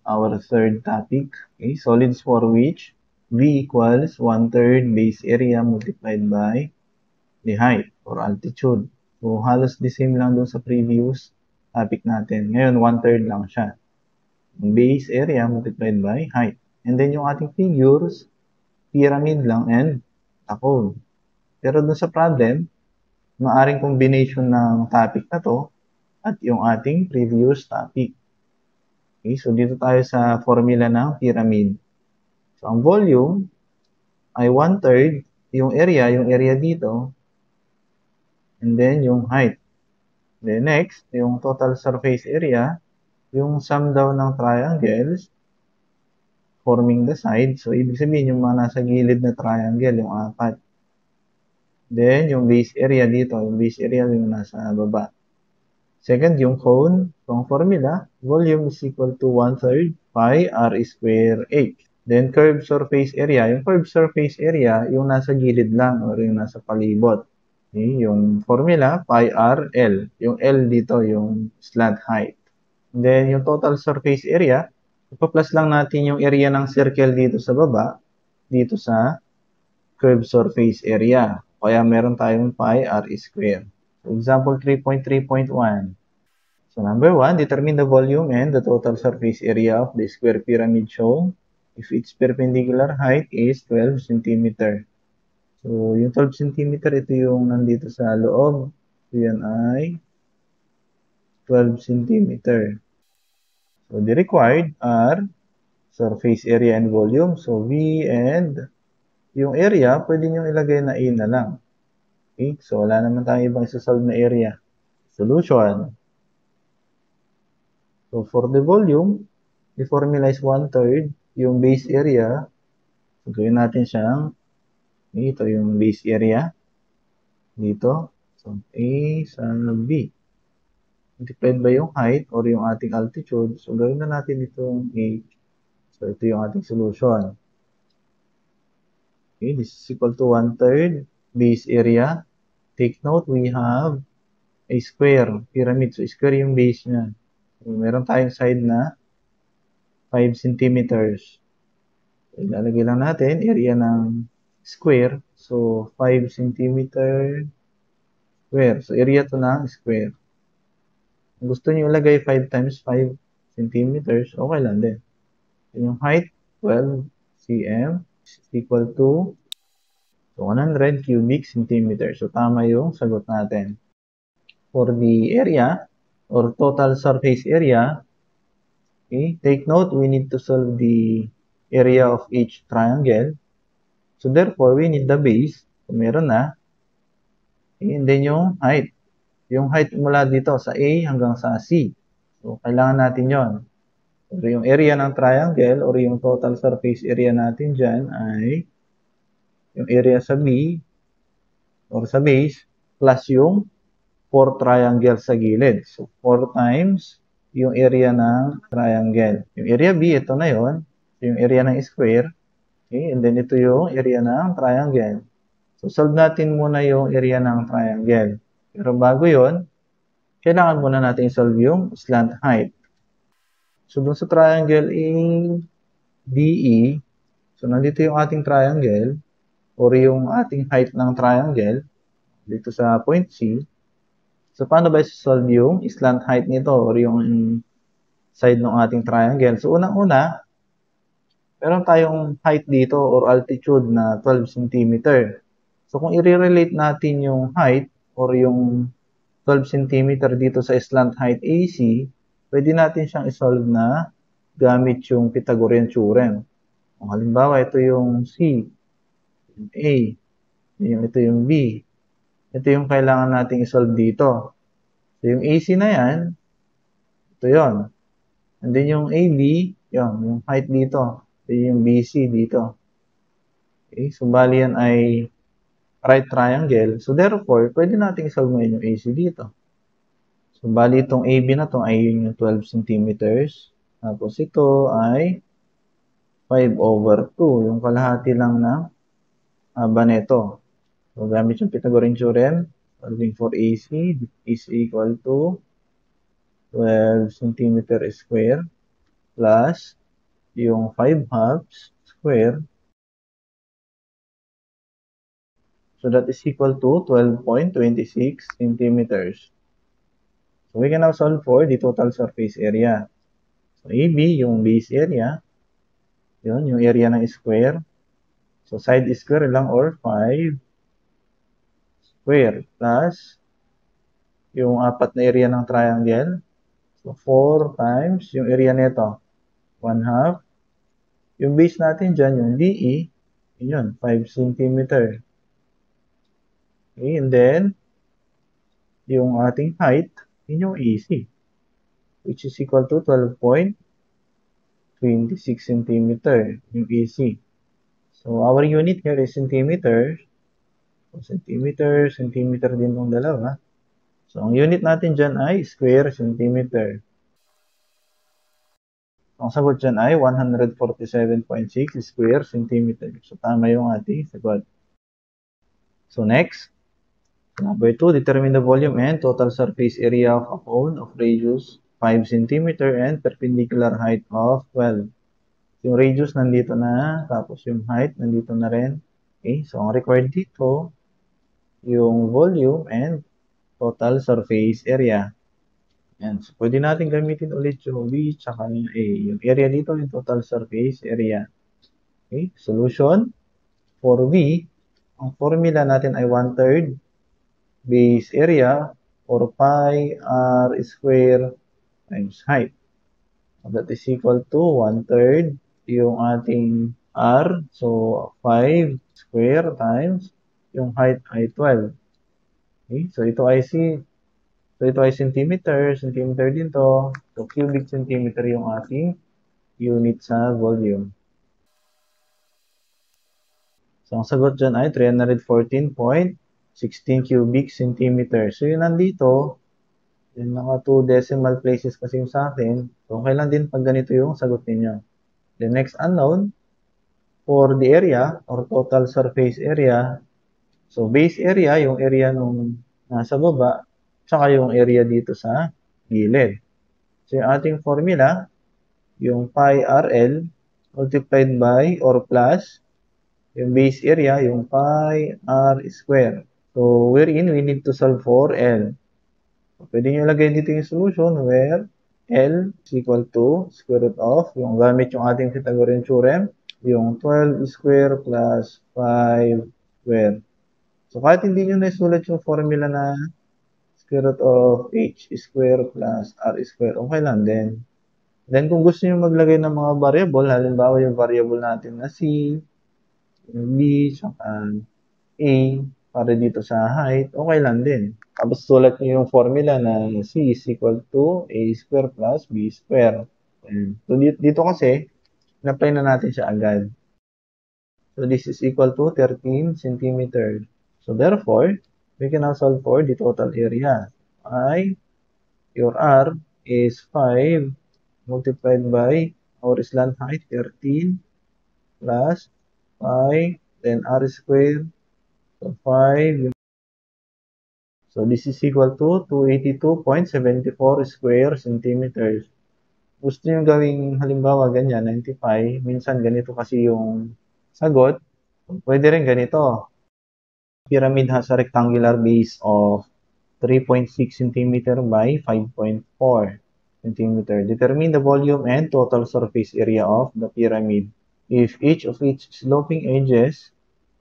our third topic. Okay, solids for which V equals 1/3 base area multiplied by the height or altitude. So, halos the same lang dun sa previous topic natin. Ngayon, 1/3 lang siya. Base area multiplied by height. And then yung ating figures, pyramid lang and tackle. Pero dun sa problem, maaring combination ng topic na to at yung ating previous topic. Okay, so dito tayo sa formula ng pyramid. So, ang volume ay 1/3, yung area dito, and then yung height. Then next, yung total surface area, yung sum daw ng triangles forming the side. So, ibig sabihin yung mga nasa gilid na triangle, yung 4. Then, yung base area dito, yung base area yung nasa baba. Second, yung cone. So, ang formula, volume is equal to 1/3 pi r square h. Then, curved surface area. Yung curved surface area, yung nasa gilid lang or yung nasa palibot. Okay, yung formula, pi r L. Yung L dito, yung slant height. And then, yung total surface area, ipa-plus lang natin yung area ng circle dito sa baba, dito sa curved surface area. Kaya meron tayong pi r square. So, example 3.3.1. So, number 1, determine the volume and the total surface area of the square pyramid shown if its perpendicular height is 12 cm. So, yung 12 cm, ito yung nandito sa loob. So, yan ay 12 cm. So, the required are surface area and volume. So, V and yung area, pwede nyo ilagay na A na lang. Okay? So, wala naman tayong ibang isasolve na area. Solution. So, for the volume, the formula is 1/3. Yung base area, so, gawin natin siyang, ito yung base area. Dito. So, A sa B. Multiplied by yung height or yung ating altitude. So, gawin na natin itong A. So, ito yung ating solution. Okay, this is equal to 1/3 base area. Take note, we have a square pyramid. So, square yung base niya. So, meron tayong side na 5 centimeters. So, ilalagay lang natin area ng square. So, 5 centimeter square. So, area to ng square. Kung gusto niyo ilagay 5 times 5 centimeters, okay lang din. Yung height, 12 cm is equal to 100 cubic centimeters. So, tama yung sagot natin. For the area or total surface area, okay, take note, we need to solve the area of each triangle. So, therefore, we need the base. So, meron na. Okay, and then yung height. Yung height mula dito sa A hanggang sa C. So, kailangan natin yon. So, yung area ng triangle or yung total surface area natin dyan ay yung area sa B or sa base plus yung 4 triangle sa gilid. So, 4 times yung area ng triangle. Yung area B, ito na yon. Yung area ng square. Okay, and then ito yung area ng triangle. So, solve natin muna yung area ng triangle. Pero bago yon, kailangan muna natin solve yung slant height. So, dun sa triangle ADE, so, nandito yung ating triangle or yung ating height ng triangle dito sa point C. So, paano ba i-solve yung slant height nito or yung side ng ating triangle? So, unang-una, meron tayong height dito or altitude na 12 cm. So, kung i-relate natin yung height or yung 12 cm dito sa slant height AC, pwede natin siyang isolve na gamit yung Pythagorean theorem. Kung halimbawa, ito yung C, yung A, ito yung B. Ito yung kailangan nating isolve dito. So, yung AC na yan, ito yon. And then yung AB, yung height dito. Ito yung BC dito. Okay, so bali yan ay right triangle. So, therefore, pwede nating isolve ngayon yung AC dito. So, bali itong AB na to ay yung 12 centimeters. Tapos ito ay 5/2. Yung kalahati lang ng haba nito. So, gamit yung Pythagorean theorem, solving for AC is equal to 12 centimeter square plus yung 5 halves square. So that is equal to 12.26 centimeters. So we can now solve for the total surface area. So AB, yung base area, yun, yung area ng square. So side square lang or 5 square plus yung apat na area ng triangle. So 4 times yung area nito, 1 half. Yung base natin dyan, yung DE, yun, 5 centimeter. Okay, and then, yung ating height, yun yung AC, which is equal to 12.26 centimeter, yung AC. So, our unit here is centimeter. So, centimeter din tong dalawa. So, ang unit natin dyan ay square centimeter. Ang sagot dyan ay 147.6 square centimeter. So, tama yung ating sagot. So, next, number 2, determine the volume and total surface area of a cone of radius 5 cm and perpendicular height of 12. Yung radius nandito na, tapos yung height nandito na rin. Okay, so ang required dito, yung volume and total surface area. Yan. So, pwede natin gamitin ulit yung V tsaka yung A. Yung area dito, yung total surface area. Okay, solution. For V, ang formula natin ay 1/3 base area or pi r square times height. So that is equal to 1/3 yung ating r. So, 5 square times yung height ay 12. Okay, so ito ay centimeter. Centimeter din to. So, cubic centimeter yung ating unit sa volume. So, ang sagot dyan ay 314.16 cubic centimeter. So, yun nandito, yung mga 2 decimal places kasi yung sa akin. So, okay lang din pag ganito yung sagot ninyo. The next unknown, for the area or total surface area, so base area, yung area nung nasa baba, tsaka yung area dito sa gilid. So, yung ating formula, yung pi RL multiplied by or plus yung base area, yung pi r square. So, wherein we need to solve for L. So, pwede nyo ilagay dito yung solution where L is equal to square root of, yung gamit yung ating Pythagorean theorem, yung 12 square plus 5 square. So, kahit hindi nyo naisulat yung formula na square root of h square plus r square, okay lang din. Then, kung gusto nyo maglagay ng mga variable, halimbawa yung variable natin na c, yung b, saka a, para dito sa height, okay lang din. Tapos sulat nyo yung formula na c is equal to a square plus b square. So, dito kasi, na-apply na natin siya agad. So, this is equal to 13 centimeters. So, therefore, we can now solve for the total area. Your r is 5 multiplied by our slant height, 13 plus 5, then r squared, so 5. So, this is equal to 282.74 square centimeters. Gusto nyo gawing halimbawa ganyan, 95, minsan ganito kasi yung sagot, pwede rin ganito. Pyramid has a rectangular base of 3.6 cm by 5.4 cm. Determine the volume and total surface area of the pyramid if each of its sloping edges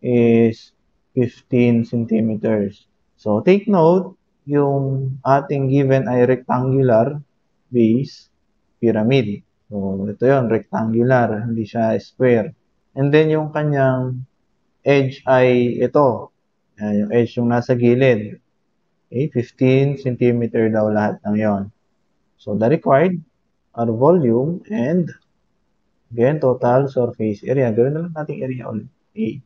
is 15 centimeters. So, take note, yung ating given ay rectangular base pyramid. So, ito yon rectangular, hindi siya square. And then, yung kanyang edge ay ito. Yung edge yung nasa gilid. Okay, 15 centimeter daw lahat ng yon. So, the required are volume and again, total surface area. Gawin na lang natin area ulit. A.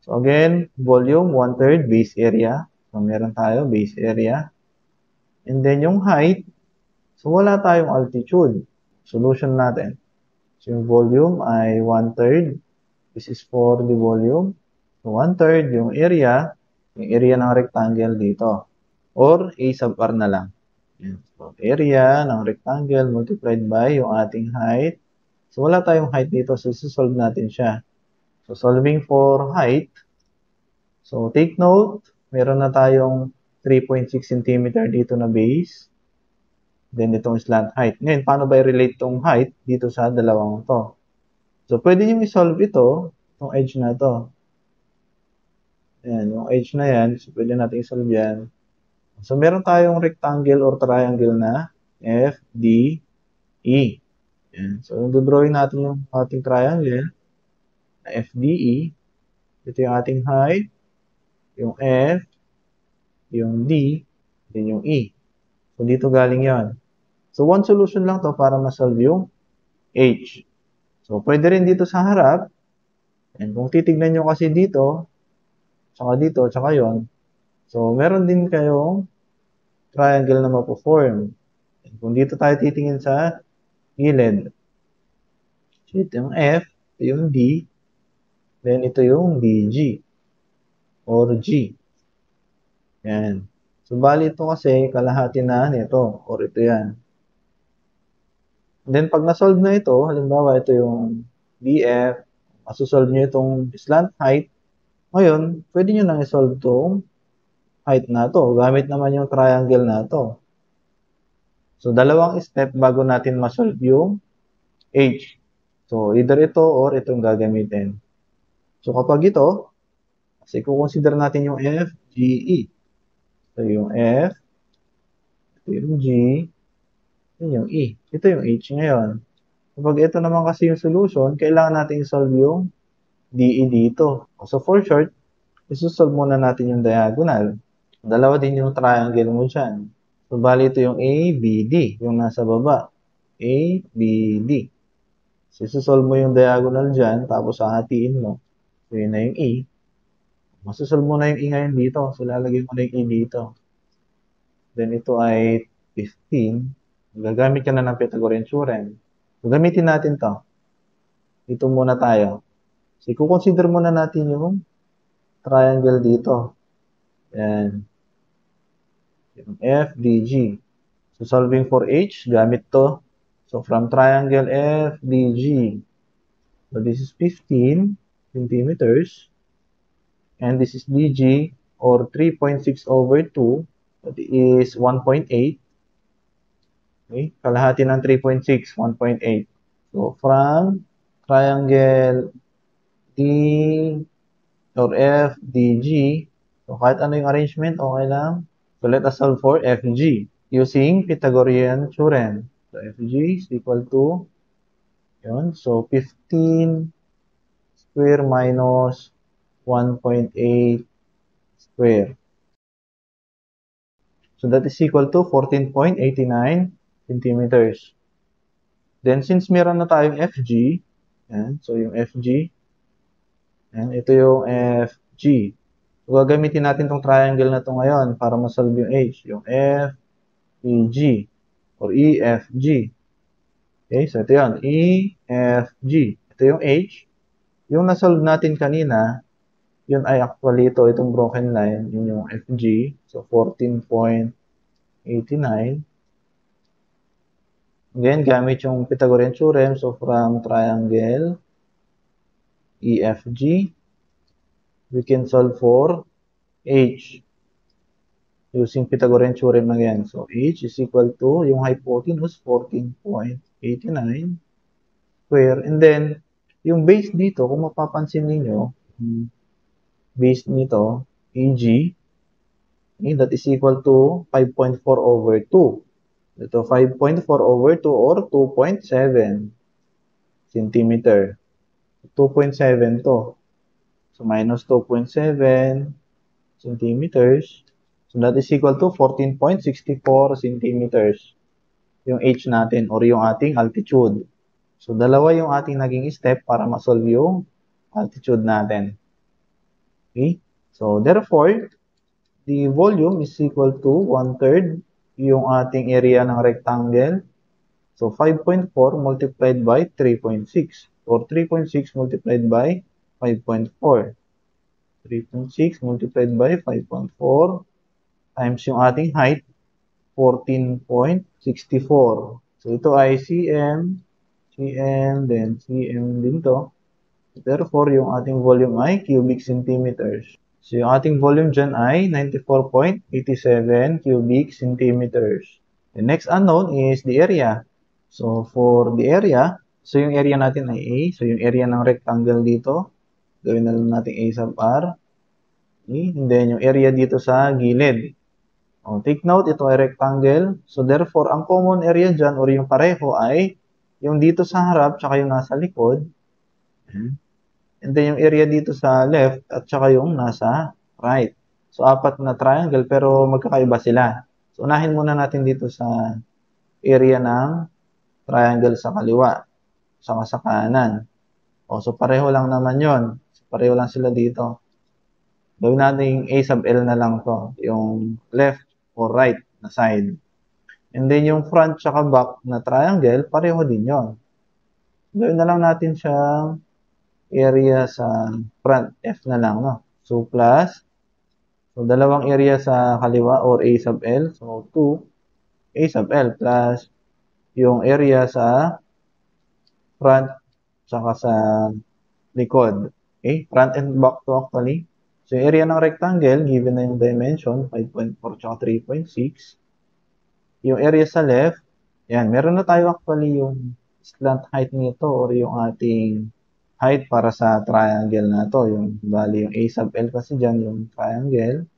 So, again, volume, 1/3 base area. So, meron tayo base area. And then, yung height, so wala tayong altitude. Solution natin. So, yung volume ay 1/3. This is for the volume. So, 1/3 yung area ng rectangle dito. Or A sub R na lang. Yan. So, area ng rectangle multiplied by yung ating height. So, wala tayong height dito. So, solve natin siya. So, solving for height. So, take note, meron na tayong 3.6 cm dito na base. Then, itong slant height. Ngayon, paano ba i-relate itong height dito sa dalawang to? So, pwede nyo i-solve ito, itong edge na to. Ayan, yung edge na yan. So, pwede natin i-solve yan. So, meron tayong rectangle or triangle na F, D, E. Ayan. So, drawing natin yung ating triangle na F, D, E. Ito yung ating height, yung F, yung D, then yung E. So, dito galing yon. So, one solution lang to para ma-solve yung H. So, pwede rin dito sa harap. And kung titignan nyo kasi dito, tsaka yon. So, meron din kayong triangle na mapo-form. And kung dito tayo titingin sa gilid, so, ito yung F, ito yung D, then ito yung DG or G. Yan. So, bali ito kasi kalahati na nito or ito yan. Then, pag na-solve na ito, halimbawa ito yung DF, masosolve nyo itong slant height. Ngayon, pwede nyo nang i-solve itong height na to. Gamit naman yung triangle na to. So, dalawang step bago natin ma-solve yung H. So, either ito or itong gagamitin. So, kapag ito, kasi kukonsider natin yung F, G, E. So, yung F, ito yung G, ito yung E. Ito yung H ngayon. Kapag ito naman kasi yung solution, kailangan natin i-solve yung DE dito. So, for short, isosolve muna natin yung diagonal. Dalawa din yung triangle mo dyan. So, bali ito yung ABD, yung nasa baba. ABD. So, isosolve mo yung diagonal dyan, tapos hahatiin mo. So, yun na yung E. Masosolve mo na yung E ngayon dito. So, lalagay mo na yung E dito. Then, ito ay 15. Gagamit ka na ng Pythagorean theorem. So, gamitin natin to. Dito muna tayo. So, i-consider muna natin yung triangle dito. Yan. Yung F, D, G. So, solving for H, gamit to. So, from triangle F, D, G. So, this is 15 centimeters. And this is DG, or 3.6 over 2. That is 1.8. Okay? Kalahati ng 3.6, 1.8. So, from triangle D or F, DG. So, kahit ano yung arrangement, okay lang. So, let us solve for FG using Pythagorean theorem. So, FG is equal to, yun. So, 15 square minus 1.8 square. So, that is equal to 14.89 centimeters. Then, since meron na tayong FG, yan, so yung FG, yan, ito yung FG. So, gagamitin natin tong triangle na to ngayon para ma-solve yung H. Yung F, E, G, or E, F, G. Okay, so ito yun, E, F, G. Ito yung H. Yung na-solve natin kanina, yun ay actually ito, itong broken line, yun yung FG. So, 14.89. Again, gamit yung Pythagorean theorem. So, from triangle EFG, we can solve for H using Pythagorean theorem again. So, H is equal to, yung hypotenuse, 14.89 square. And then, yung base dito, kung mapapansin ninyo, base nito, EG, okay, that is equal to 5.4 over 2. Ito, 5.4 over 2 or 2.7 centimeter. 2.7 to. So, minus 2.7 centimeters. So, that is equal to 14.64 centimeters. Yung H natin or yung ating altitude. So, dalawa yung ating naging step para ma-solve yung altitude natin. Okay? So, therefore, the volume is equal to 1/3 yung ating area ng rectangle. So, 5.4 multiplied by 3.6 or 3.6 multiplied by 5.4. 3.6 multiplied by 5.4 times yung ating height, 14.64. So, ito ay cm, then cm din to. Therefore, yung ating volume ay cubic centimeters. So, yung ating volume dyan ay 94.87 cubic centimeters. The next unknown is the area. So, for the area, so yung area natin ay A. So, yung area ng rectangle dito, gawin na lang natin A sub R. Okay? And then, yung area dito sa gilid. Take note, ito ay rectangle. So, therefore, ang common area dyan or yung pareho ay yung dito sa harap tsaka yung nasa likod. And then, yung area dito sa left at tsaka yung nasa right. So, apat na triangle pero magkakaiba sila. So, unahin muna natin dito sa area ng triangle sa kaliwa saka sa kanan. So, pareho lang naman yon. So, pareho lang sila dito. Gawin natin A sub L na lang to. Yung left or right na side. And then, yung front tsaka back na triangle, pareho din yon. Gawin na lang natin siyang area sa front, F na lang, no? So, plus, so, dalawang area sa kaliwa or A sub L. So, 2, A sub L plus yung area sa front saka sa likod. Okay? Front and back to actually. So, yung area ng rectangle, given na yung dimension, 5.4 tsaka 3.6. Yung area sa left, yan, meron na tayo actually yung slant height nito or yung ating height para sa triangle na to. Yung, bali, yung A sub L kasi dyan, yung triangle.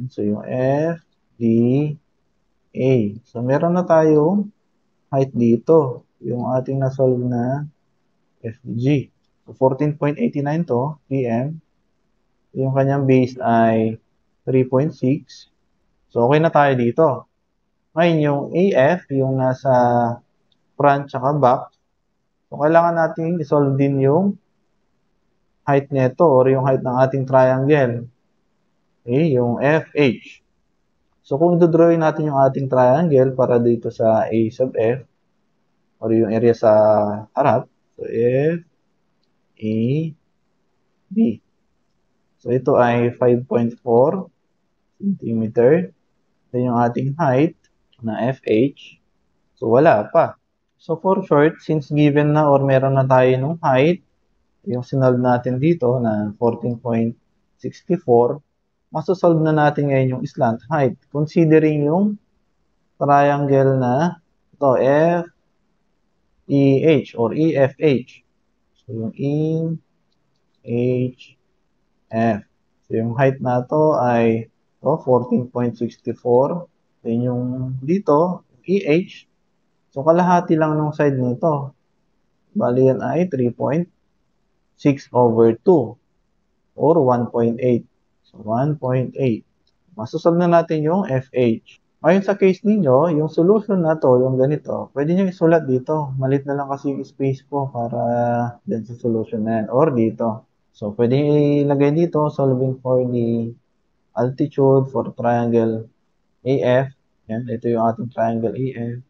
So, yung F, D, A. So, meron na tayong height dito. Yung ating na-solve na FG. So, 14.89 to, PM. Yung kanyang base ay 3.6. So, okay na tayo dito. Ngayon, yung AF, yung nasa front tsaka back, so, kailangan natin isolve din yung height nito or yung height ng ating triangle. Okay, yung FH. So, kung i-drawing natin yung ating triangle para dito sa A sub F or yung area sa harap, so F, A, B. So, ito ay 5.4 centimeter. Ito yung ating height na FH. So, wala pa. So, for short, since given na or meron na tayo ng height, yung sinolve natin dito na 14.64, masosolve na natin ngayon yung slant height. Considering yung triangle na ito, FEH or EFH. So, yung EHF. So, yung height na to ay 14.64. Then yung dito, EH. So, kalahati lang ng side nito. Bali yan ay 3.6 over 2 or 1.8. So, 1.8. Masosolve na natin yung FH. Ngayon sa case ninyo, yung solution na to, yung ganito, pwede nyo isulat dito. Malit na lang kasi yung space ko para dyan sa solution na yan. Or dito. So, pwede ilagay dito, solving for the altitude for triangle AF. Yan, ito yung ating triangle AF.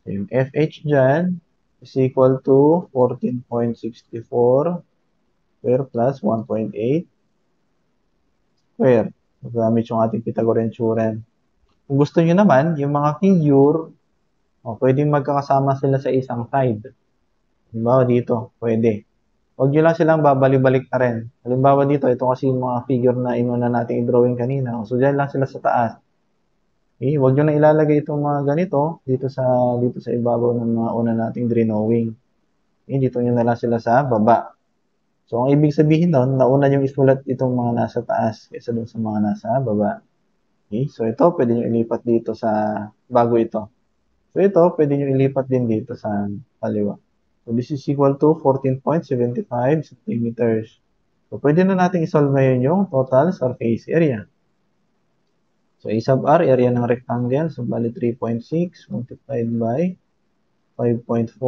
So, yung FH dyan is equal to 14.64 square plus 1.8 square. Gamit yung ating Pythagorean theorem. Kung gusto nyo naman, yung mga figure, pwedeng magkakasama sila sa isang side. Halimbawa dito, pwede. Huwag nyo lang silang babalik-balik na rin. Halimbawa dito, ito kasi yung mga figure na inuna natin i-drawing kanina. So, dyan lang sila sa taas. Okay, huwag nyo na ilalagay itong mga ganito dito sa ibabaw ng mga una nating drawing. Okay, dito nyo na lang sila sa baba. So, ang ibig sabihin nun, nauna yung isulat itong mga nasa taas kaysa dun sa mga nasa baba. Okay, so ito, pwede nyo ilipat dito sa bago ito. So, ito, pwede nyo ilipat din dito sa kaliwa. So, this is equal to 14.75 centimeters. So, pwede na natin isolve ngayon yung total surface area. So, A sub R, area ng rectangle. So, bali 3.6 multiplied by 5.4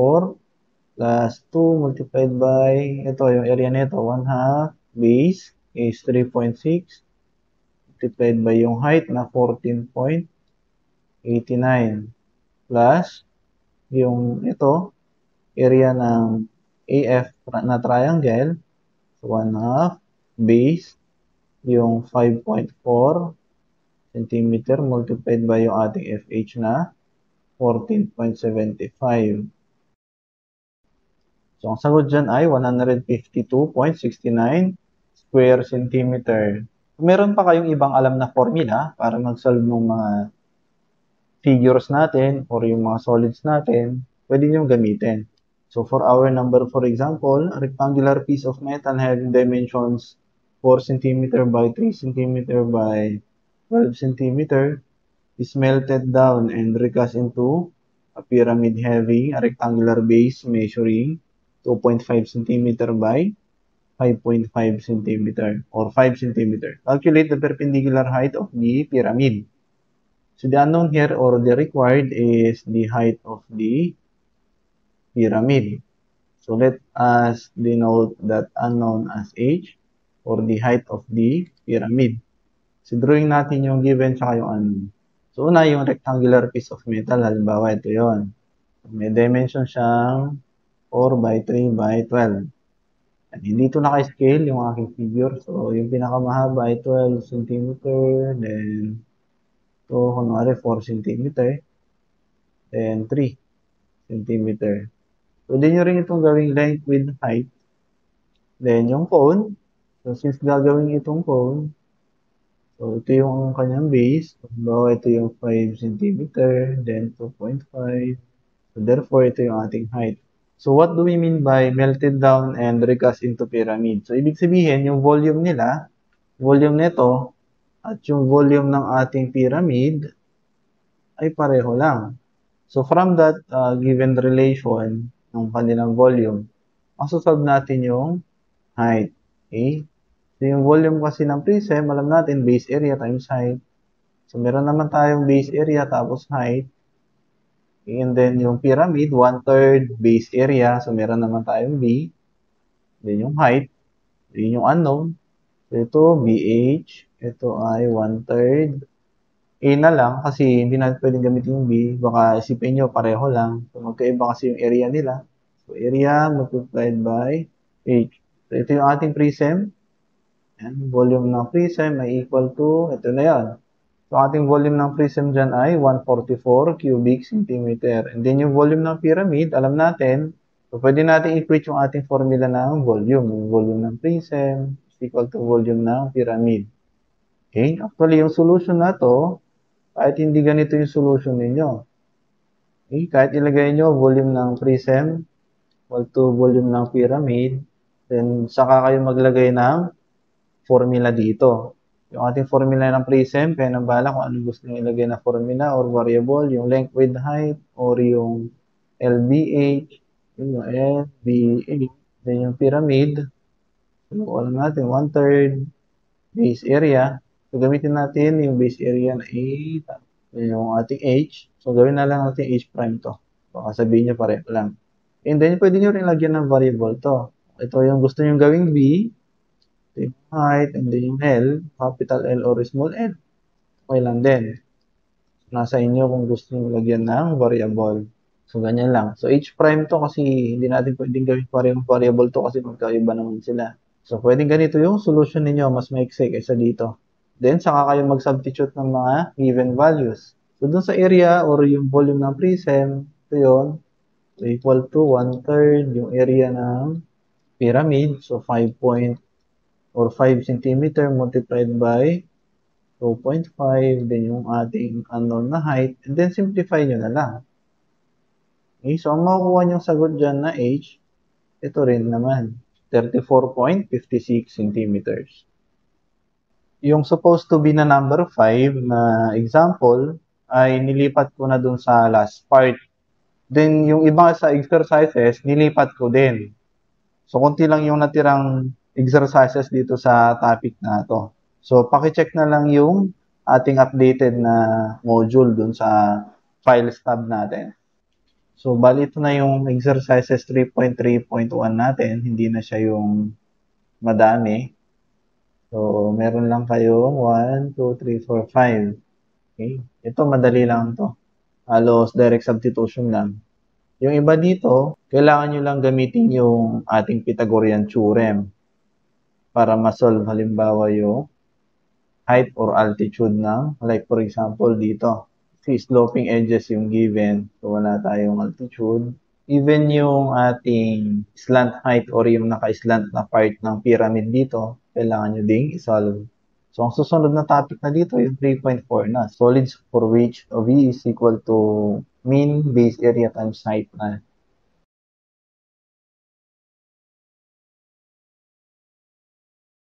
plus 2 multiplied by, ito, yung area nito, 1/2 base is 3.6 multiplied by yung height na 14.89 plus yung ito, area ng AF na triangle, so 1/2 base, yung 5.4 centimeter multiplied by yung ating FH na 14.75. So, ang sagot dyan ay 152.69 square centimeter. Kung meron pa kayong ibang alam na formula para mag-solve ng mga figures natin or yung mga solids natin, pwede nyo gamitin. So, for our number, for example, a rectangular piece of metal having dimensions 4 cm by 3 cm by 12 cm is melted down and recast into a pyramid having a rectangular base measuring 2.5 cm by 5.5 cm or 5 cm. Calculate the perpendicular height of the pyramid. So the unknown here or the required is the height of the pyramid. So let us denote that unknown as h or the height of the pyramid. So drawing natin yung given tsaka yung unknown. So una yung rectangular piece of metal, halimbawa ito yon. May dimension siyang 4 by 3 by 12. And hindi ito naka-scale yung aking figure. So yung pinakamahaba ay 12 cm. Then ito kunwari 4 cm. Then 3 cm. Pwede nyo rin itong gawing length with height. Then yung cone. So since gagawin itong cone, so ito yung kanyang base. So ito yung 5 cm. Then 2.5. So therefore ito yung ating height. So what do we mean by melted down and recast into pyramid? So ibig sabihin yung volume nila, volume nito at yung volume ng ating pyramid ay pareho lang. So from that given relation ng kanilang volume, masosolve natin yung height. Okay? So yung volume kasi ng prism, alam natin base area times height. So meron naman tayong base area tapos height. And then yung pyramid, 1/3 base area. So meron naman tayong B. Then yung height. Yun yung unknown. So ito, BH. Ito ay 1/3. A na lang kasi hindi natin pwedeng gamitin yung B. Baka isipin nyo pareho lang. So magkaiba kasi yung area nila. So area multiplied by H. So ito yung ating prism. And volume ng prism ay equal to, ito na yan. So, ating volume ng prism dyan ay 144 cubic centimeter. And then yung volume ng pyramid, alam natin, so pwede natin equate yung ating formula ng volume. Yung volume ng prism is equal to volume ng pyramid. Okay? Actually, yung solution na to, kahit hindi ganito yung solution ninyo. Okay? Kahit ilagay nyo volume ng prism equal to volume ng pyramid, then saka kayo maglagay ng formula dito. Yung ating formula ng prism, kaya nang bala kung anong gusto nyo ilagay na formula or variable, yung length with height, or yung LBH, yung LBH, then yung pyramid, so alam natin, 1/3 base area. So gamitin natin yung base area na 8, yung ating H. So gawin na lang natin H prime to. Baka sabihin nyo pareho lang. And then pwede nyo rin lagyan ng variable to. Ito yung gusto nyo gawing B, yung height, and then yung L, capital L or small l. Okay lang din. Nasa inyo kung gusto nyo lagyan ng variable. So, ganyan lang. So, H prime to kasi hindi natin pwedeng gawin parehong variable to kasi magkaiba naman sila. So, pwedeng ganito yung solution ninyo, mas maiksi kaysa dito. Then, saka kayo mag-substitute ng mga given values. So, dun sa area or yung volume ng prism, ito yun, so equal to 1/3 yung area ng pyramid. So, 5 cm multiplied by 2.5, then yung ating unknown na height, and then simplify nyo na lang. Okay, so ang makukuha nyo sagot dyan na H, ito rin naman, 34.56 centimeters. Yung supposed to be na number 5 na example, ay nilipat ko na dun sa last part. Then yung iba sa exercises, nilipat ko din. So, konti lang yung natirang exercises dito sa topic na to. So, pakicheck na lang yung ating updated na module dun sa files tab natin. So, bali ito na yung exercises 3.3.1 natin. Hindi na siya yung madami. So, meron lang kayong 1, 2, 3, 4, 5. Okay? Ito, madali lang to. Halos direct substitution lang. Yung iba dito, kailangan nyo lang gamitin yung ating Pythagorean theorem para ma-solve halimbawa yung height or altitude ng, like for example dito, si sloping edges yung given, so wala tayong altitude. Even yung ating slant height or yung naka-slant na part ng pyramid dito, kailangan nyo ding isolve. So, ang susunod na topic na dito, yung 3.4 na, solids for which V is equal to mean base area times height na.